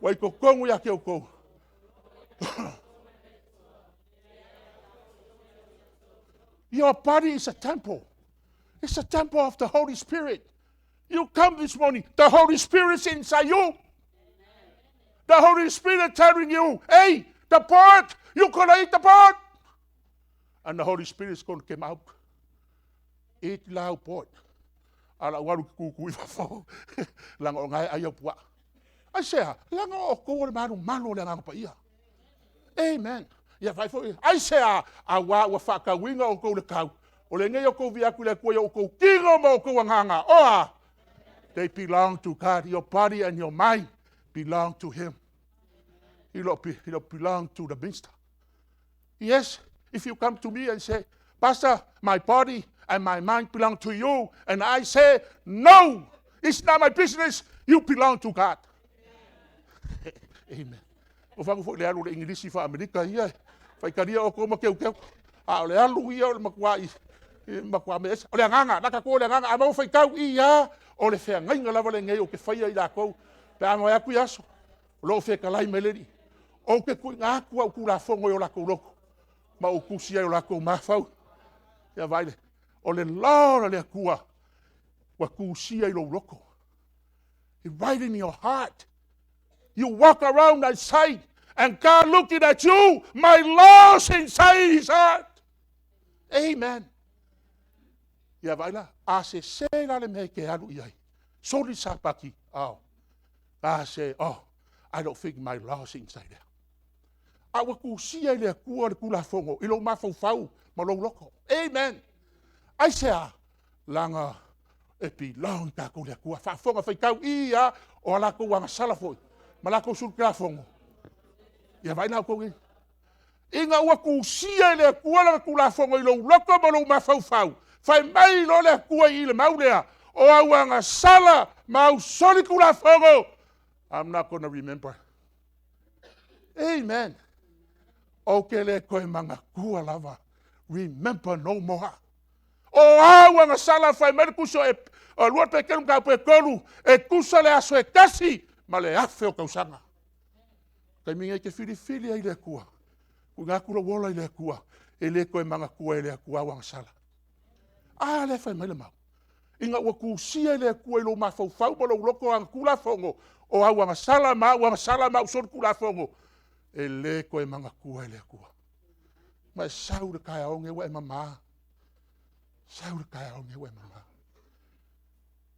Wai ko kongu ya ke o kou. Your body is a temple. It's a temple of the Holy Spirit. You come this morning, the Holy Spirit's inside you. The Holy Spirit telling you, hey, the pot, you're going to eat the pot. And the Holy Spirit is going to come out. Eat loud pot. Ala waru kuku Tuisafua. Langa o ngai ayo pua. I say, langa o ko manu langa pa ia. Amen. Ya vai foi. I say, a wa whakawinga o ko le kau. O le ngai o ko viaku le koia o ko kingo mo ko nganga. Oa. They belong to God. Your body and your mind belong to Him. He don't belong to the minister. Yes, if you come to me and say, Pastor, my body and my mind belong to you, and I say, no, it's not my business. You belong to God. Amen. O fangu fo le alu le English fa America ia. Fai karia o ko ma keu. A le alu ia o makwa mes. O le nganga, naka ko le nganga, a mo fai kau ia. O le fea ngai lava le ngai o ke faia i la kou. Pe amo ya ku yaso. Lo fe kalai meleri. O ke ku nga ku au ku la fongo o la kou loko. Ma o ku sia o la kou mafau. Ya vai le. O le laura le kua. Wa ku sia i lo loko. It's right in your heart. You walk around outside and God looking at you. My law's inside his heart. Amen. Ya vai la. A se la le me ke alu iai. Sori sapaki. Oh. I say, oh, I don't think my law's inside there. Awa ku sia le kua le kula fongo. Ilo mafau ma lo loko. Amen. I say, langa e pilong ta ko le kua. Fa fonga fai kau ia o ala ko wanga sala foi. Ma la ko sul kla fongo. Ya vai na ko ngi. Inga wa ku sia le kua le kula fongo ilo loko ma lo mafau. Fai mai lo le kua i le maulea. O awanga sala mau soli kula fongo. I'm not going to remember. Amen. Okay, le koe manga kua lava. Remember no more. O awanga sala fai mai kuso e lua pe kelu ka pe kolu e kusa le aso e kasi ma le afe o kausanga. Kai minga ke fili ai le kua. Ku nga kula wola i le kua. E le koe manga kua e le kua awanga sala. Ah, le fai mai le mau. Inga ua kusia le kua ilo mafau ma lo loko ang kula fongo. O awanga sala ma usor kula fongo. E le koe manga kua e le kua. Ma sau de kai aonge wa e mama. Sau de kai aonge wa e mama.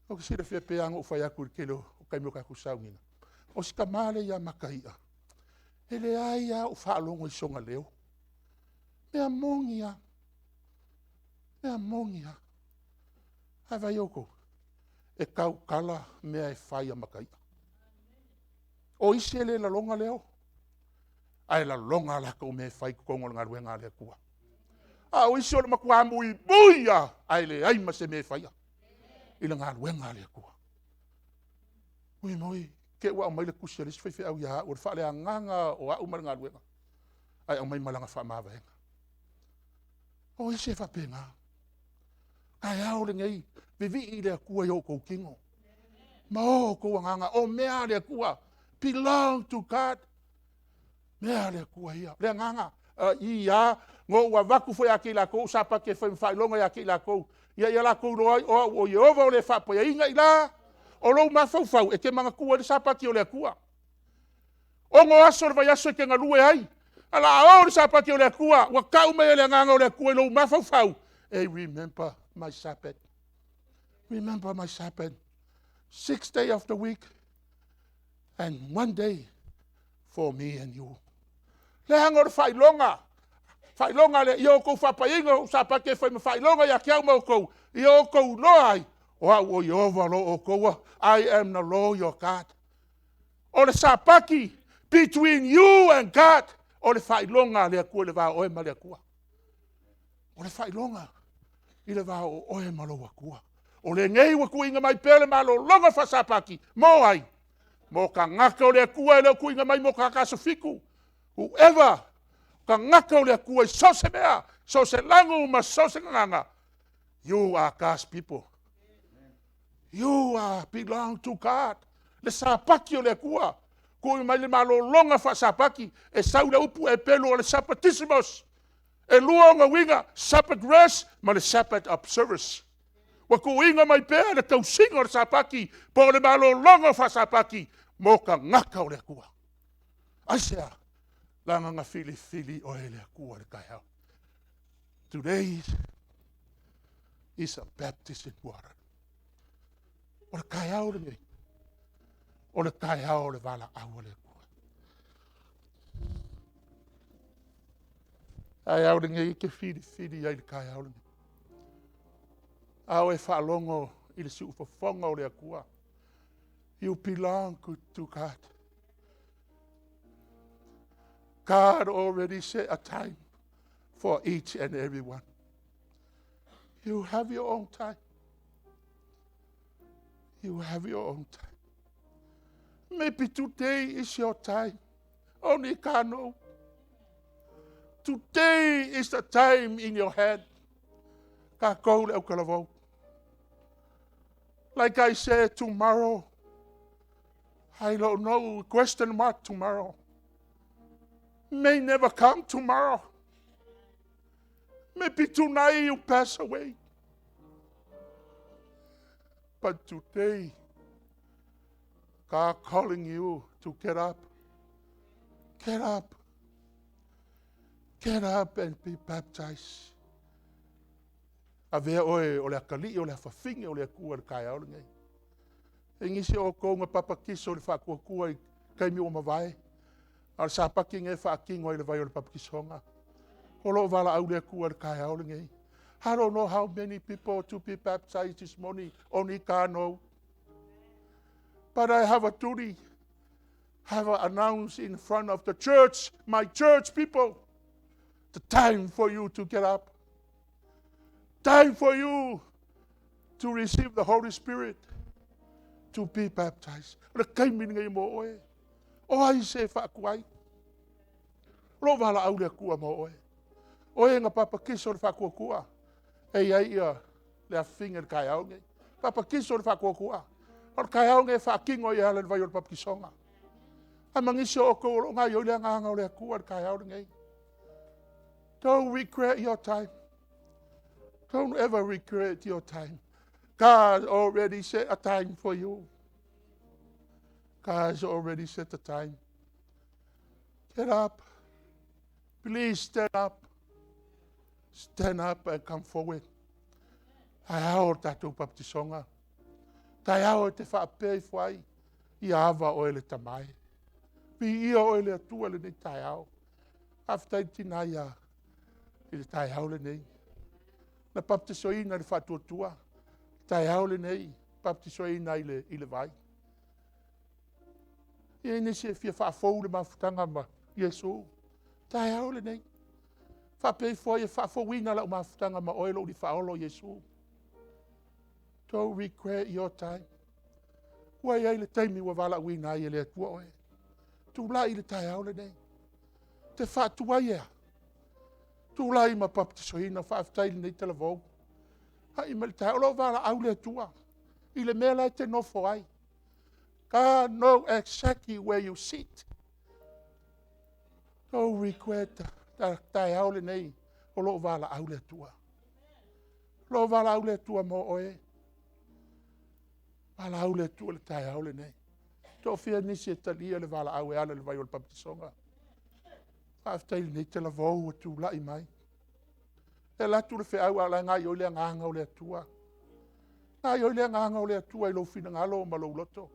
O ke sira fia peanga o fai aku kelo o kai mo kaku sau ngina. O sika male ia makaia. E le aia o whaalongo i songa leo. Mea mongia. Mea mongia. Hava yoko. E kau kala mea e whai a makaia. O isi ele la longa leo. Ai la longa la ko me fai ko ngol ngar wenga le kua. A o isi o makua mui buia. Ai le ai ma se me fai. Ila ngar wenga le kua. Ui moi ke wa mai le kusia le fai au ya o fa le nganga o a umar ngar wenga. Ai o mai malanga fa ma venga. O isi fa penga. Ai au le ngai vivi i le kua yo ko kingo. Ma o ko nganga o mea le kua belong to God. Mea le kua ia. Le nganga ia ngo wa vaku foi aki la ko sapa ke foi fai longa aki la ko. Ia la ko o Yehova o le fa po inga ila. O lo ma fau e ke manga kua le sapa ki o le kua. O ngo aso vai aso ke ngalue ai. Ala o le sapa ki o le kua. Wa kau me le nganga o le kua lo ma fau. Hey, remember my Sabbath. Remember my Sabbath. 6 days of the week. And 1 day for me and you. Le hangor fai longa. Fai longa le yo ko fa paingo sa pa ke fai longa ya kia mo ko. Yo ko no ai. O yo va lo ko. I am the Lord your God. O le sapaki between you and God. O le fai longa le ko le va o e ma le ko. O le fai longa. Ile va o e ma lo wa ko. O le ngei wa kuinga mai pele ma lo longa fa sapaki. Mo ai. Mo ka ngaka o le kua e le kuinga mai mo ka kaso fiku. Whoever ka ngaka o le kua i sose mea, sose langu ma sose nganga. You are God's people. You are belong to God. Le sapaki o le kua. Ko mai le malolonga whaasapaki, e saura upu e pelo o le Sabbatismos. E lua ngā winga, Sabbath rest, ma le Sabbath of service. Wa ko inga mai pēr le tau singa o le sapaki, po le malolonga whaasapaki, mo ka ngaka o le kua. Aisea, langa ngā fili o le kua le kai hau. Today is a baptism water. O le kai hau le mei. O le kai hau le wala au le kua. Ai au le ngei ke fili ai le kai hau le mei. Au e whaalongo i le siufafonga o le kua. You belong to God. God already set a time for each and every one. You have your own time. You have your own time. Maybe today is your time. Only God knows. Today is the time in your head. Ka kou le au kalavou. Like I said, tomorrow, I don't know, question mark tomorrow. May never come tomorrow. Maybe tonight you pass away. But today, God calling you to get up. Get up. Get up and be baptized. Avea oe o le akali o le whawhingi o le akua le kai au ngai. E ngisi o kou ngā papakiso le whakua i kaimi o mawai. Al sa paki ngai whaakingo i le vai o le papakisonga. Holo wala au le akua le kai au ngai. I don't know how many people to be baptized this morning. Only God knows. But I have a duty. Have announced in front of the church, my church people, the time for you to get up. Time for you to receive the Holy Spirit, to be baptized. Le kaimi ngai mo oe. O ai se whaakuai. Lo wala au le kua mo oe. Oe ngā papa kiso le whakua kua. Ei ai ia le a whinga le kai au ngai. Papa kiso le whakua kua. O le kai au ngai whaakingo i ala le vai o le papa kisonga. A mangiso o kou o ngai o le nganga o le kua le kai au ngai. Don't regret your time. Don't ever regret your time. God already set a time for you. God has already set a time. Get up. Please stand up. Stand up and come forward. Ai ao tātou papatisonga. Tai ao te whaapei whai. I awa o ele tamai. Pi ia o ele atua le nei tai ao. Aftai tina ia. I le tai ao le nei. Na paptisoina le whatuatua. Tai ao le nei. Paptisoina i le vai. I nisi e fia whaafou le mawhutanga ma Yesu. Tai ao le nei. Whapei fwoi e whaafouina lau mawhutanga ma oelo li whaolo Yesu. Don't regret your time. Wai ai le taimi wa wala uina i le atua oe. Tu lai le tai ao le nei. Te whatuai ea. Tu lai ma paptisoina whaaftai nei te lavou. Hai me le tai ao wala au le atua. I le mea lai te nofo ai. God knows exactly where you sit. Don't regret that tai au le nei. O lo wala au le atua. Lo wala au le atua mo oe. Wala au le atua le tai au le nei. Tō whia nisi e talia le wala au e ala le vai o le papatisonga. Whaaftai nei te lavou tu lai mai. E latu le whea ala ngai o le nganga o le atua. Ngai o le nganga o le atua i lo fina ngalo ma lo loto.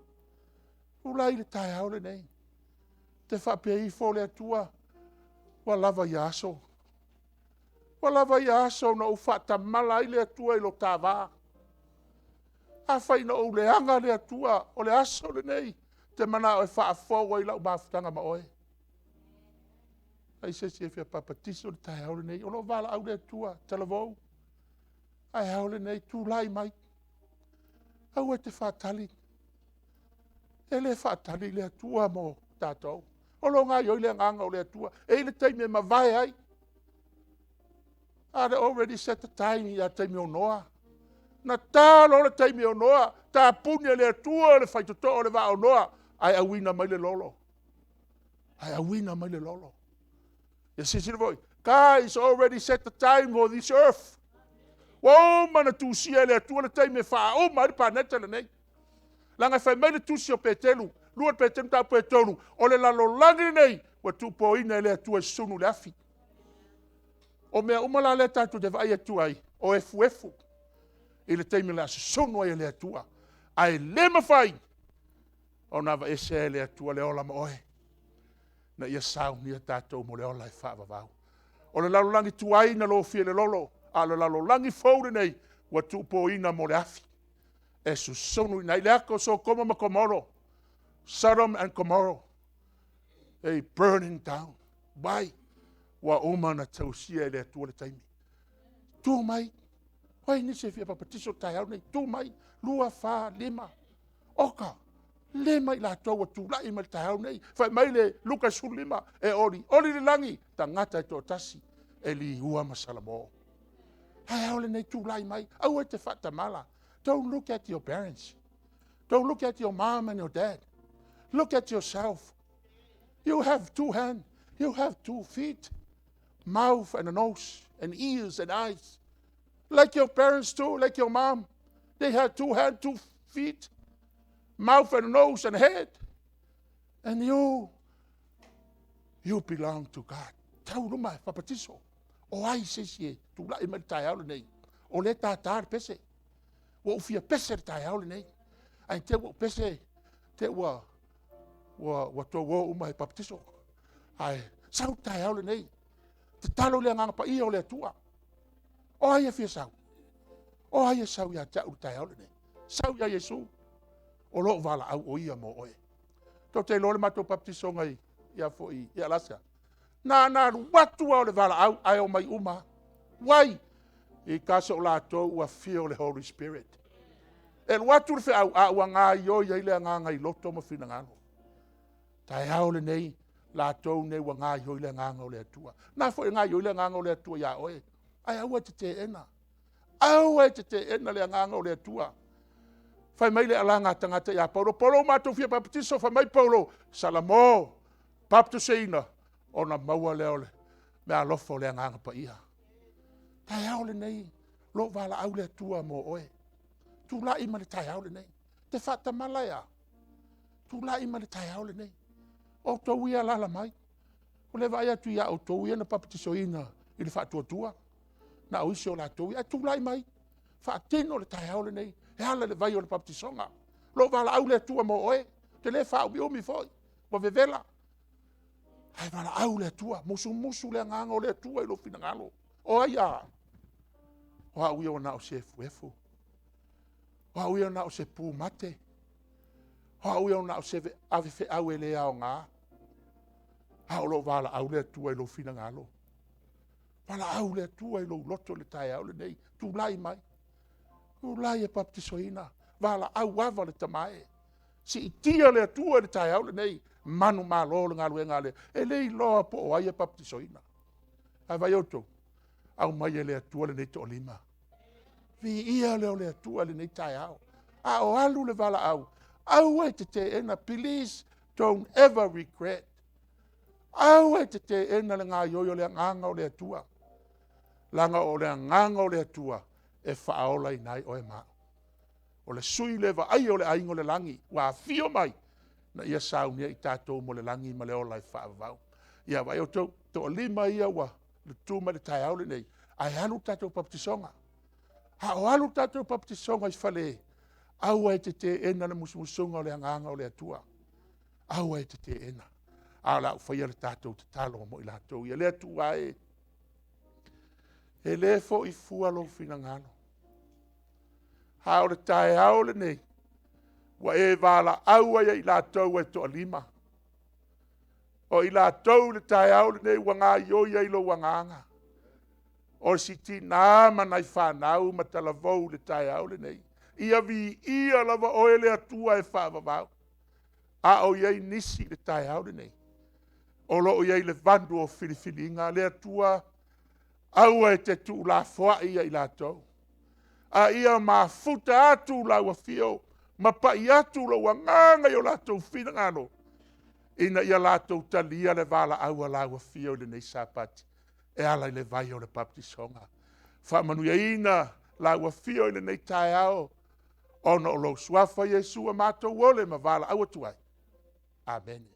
Ulai le tai au le nei. Te whapei fo le atua. Wa lava yaso. Wa lava yaso na ufata malai le atua i lo tawa. A whai na o le anga le atua o le aso le nei. Te mana o e whaafogo i lau mawhutanga ma oe. Ai se se fia papatiso le tai au le nei. O lo wala au le atua, talavou. Ai au le nei, tu lai mai. Au e te whaatali. E le whaatali le atua mo tātou. O lo ngai oi le nganga o le atua. E le teime ma vai ai. I'd already set the time i a teime o noa. Na tā lo le teime o noa. Tā punia le atua le whaitoto o le wā o noa. Ai awina mai le lolo. Ai awina mai le lolo. Ia sisiri voi. God is already set the time for this earth. Wa mana tusia le atua le taime wha o mari paneta le nei. Langa whai mai le tusi o petelu. Lua petelu ta petelu. O le lalo langi nei. Wa tupo ina le atua sunu le afi. O mea umala le tatu te vai atua ai. O efu. I le taime le asu sunu ai le atua. Ai le mawhai. O nawa ese le atua le ola ma oe. Na ia sau ni tatou mo le ola e whaavavau. O le lalo langi tuai na lo fie le lolo. A le lalo langi faude nei. Wa tupo ina mo le afi. E su sonu ina. Ile ako so koma ma komoro. Sodom and Gomorrah. They burning down. Why? Wa oma na tausia le atua le taimi. Tu mai. Wai ni se fia papatiso tai au nei. Tu mai. Lua fa lima. Oka. Le mai la tau tu la ima tai au nei. Fai mai le luka su lima. E oli. Oli le langi. Ta ngata e to tasi. E li hua masalamo. Hai au le nei tu la mai. Au e te fata mala. Don't look at your parents. Don't look at your mom and your dad. Look at yourself. You have 2 hands. You have 2 feet. Mouth and a nose and ears and eyes. Like your parents too, like your mom. They had 2 hands, 2 feet. Mouth and a nose and head. And you belong to God. Tau ruma, papatiso. O ai sesie, tu la ima tai au le nei. O le tātāre pese. Wa ufia pese tai au le nei. Ai te wa pese, te wa to wo umai papatiso. Ai, sau tai au le nei. Te talo le nganga pa ia o le atua. O ai e fia sau. O ai e sau ia tau tai au le nei. Sau ia Yesu. O lo vala au o ia mo oe. To te lo le mato papatiso ngai ia fo ia lasa. Na watu au le vala au ai o mai uma. Wai? I kaso la to ua feel the Holy Spirit. E watu le fe au ngā i o ia ile nganga i loto ma fina ngano. Tai au le nei, la tau nei wa ngā i o ile nganga o le atua. Na fo ngā i o ile nganga o le atua ia oe. Ai au e te ena. Au e te ena le nganga o le atua. Fai mai le alanga tangata ia Paulo. Paulo mātou fia papatiso, fai mai Paulo. Salamo, papatiseina. Ona maua leo le. Me alofo le nganga pa ia. Tai au le nei. Lo vala au le atua mo oe. Tu la ima le tai au le nei. Te fata malaya. Tu la ima le tai au le nei. O tau ia lala mai. O le vai atu ia o tau ia na papatiso ina. I le fatu atua. Na o isi o la tau ia. Tu la ima. Faatino le tai au le nei. E ala le vai o le papatisonga. Lo vala au le atua mo oe. Te le fa ubi umi foi. Wa vevela. Hai vala au le atua. Musu le nganga o le atua i lo fina ngalo. O aia. O au ia o na o se fuefu. O au ia o na o se pu mate. O au ia o na o se ave fe au e le au ngā. Hao lo vala au le atua i lo fina ngalo. Vala au le atua i lo loto le tai au le nei. Tu lai mai. Tu lai e papatisoina. Vala au ava le tamae. Si itia le atua le tai au le nei. Manu malo le ngalu e ngale. E lei loa po o ai e papatisoina. Ai vai oto. Au mai e le atua le nei to lima. Vi ia leo le atua le nei tai au. A o alu le vala au. Au e te ena. Please don't ever regret. Au e te ena le ngā yoyo le nganga o le atua. Langa o le nganga o le atua. E whaola i nai o e maa. O le sui lewa ai o le aingo le langi. Wa fio mai. Na ia saunia i tātou mo le langi ma le ola i whaavau. Ia vai o tau. To lima ia wa. Le tūma le tai au le nei. Ai alu tātou papatisonga. Ha o alu tātou papatisonga i whale. Au e te ena le musumusunga o le nganga o le atua. Au e te ena. A la whaia le tātou te talo mo i lātou. Ia le atua e. E le fo i fua lo fina ngano. Ha o le tae au le nei. Wa e vala au ai lātou e to lima. O i lātou le tae au le nei wa ngā ioi ai lo wanganga. O si ti nā manai whanau ma talavou le tae au le nei. Ia vi ia lava oe le atua e whaavavau. A o iei nisi le tae au le nei. O lo iei le vandu o filifilinga le atua. Au e te tu la foa ia i lātou. A ia ma futa atu la wa fio. Ma pa i atu la wanganga i o lātou fina ngano. ina ia lātou talia le vala aua laua fia o le nei sapati. E ala i le vai o le baptisonga. Whamanuia ina laua fia o le nei tae ao. Ona o lo suafa Yesu a mātou ole ma vala aua tuai. Amen.